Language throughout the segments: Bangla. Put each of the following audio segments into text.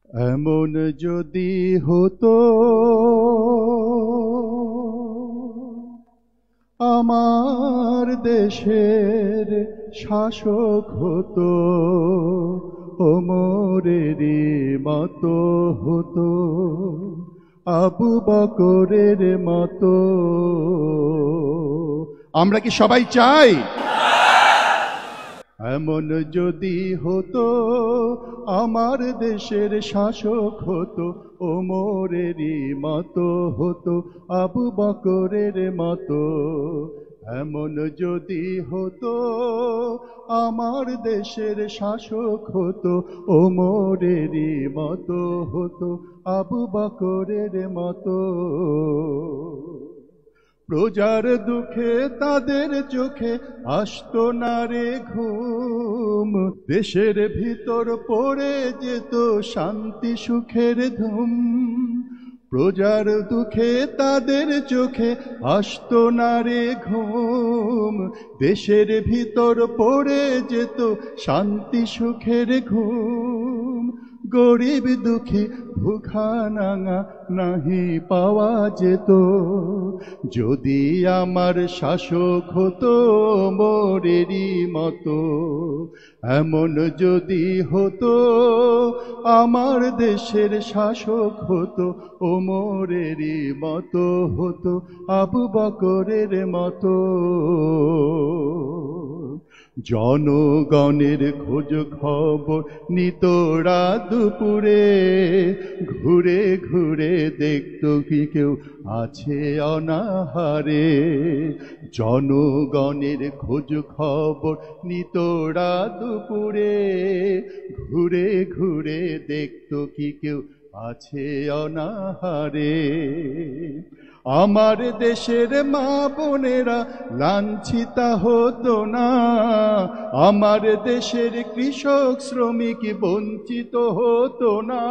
এমন যদি হতো আমার দেশের শাসক হতো, ওমরেরই মতো হতো, আবু বকরের মতো। আমরা কি সবাই চাই? এমন যদি হতো আমার দেশের শাসক হতো, ওমরেরই মতো হতো, আবু বকরের মতো। এমন যদি হতো আমার দেশের শাসক হতো, ওমরেরই মতো হতো, আবু বকরের মতো। প্রজার দুঃখে তাদের চোখে আসতো না রে ঘুম, দেশের ভিতর পড়ে যেত শান্তি সুখের ধুম। প্রজার দুঃখে তাদের চোখে আসতো না রে ঘুম, দেশের ভিতর পড়ে যেত শান্তি সুখের ঘুম। গরিব দুঃখী ভুখা নাঙা নাহি পাওয়া যেত, যদি আমার শাসক হতো ওমরেরই মতো। এমন যদি হতো আমার দেশের শাসক হতো, ওমরেরই মতো হতো, আবু বকরের মতো। জনগণের খোঁজ খবর নিত রাত দুপুরে, ঘুরে ঘুরে দেখতো কি কেউ আছে অনাহারে। জনগণের খোঁজ খবর নিত রাত দুপুরে, ঘুরে ঘুরে দেখতো কি কেউ আছে অনাহারে। আমার দেশের মা বোনেরা লাঞ্ছিতা হতো না, আমার দেশের কৃষক শ্রমিক বঞ্চিত হতো না।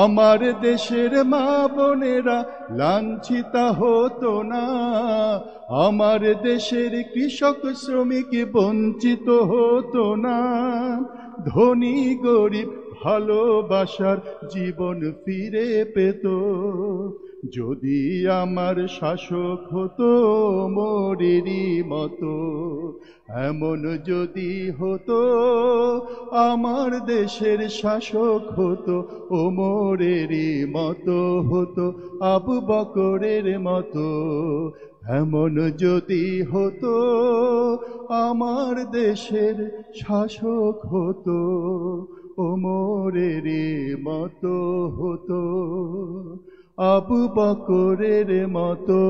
আমার দেশের মা বোনেরা লাঞ্ছিতা হতো না, আমার দেশের কৃষক শ্রমিক বঞ্চিত হতো না। ধনী গরিব ভালোবাসার জীবন ফিরে পেত, যদি আমার শাসক হতো ওমরেরই মতো। এমন যদি হতো আমার দেশের শাসক হতো, ওমরেরই মতো হতো, আবু বকরের মতো। এমন যদি হতো আমার দেশের শাসক হতো, ওমরেরই মতো হতো, আবু বকরের মতো।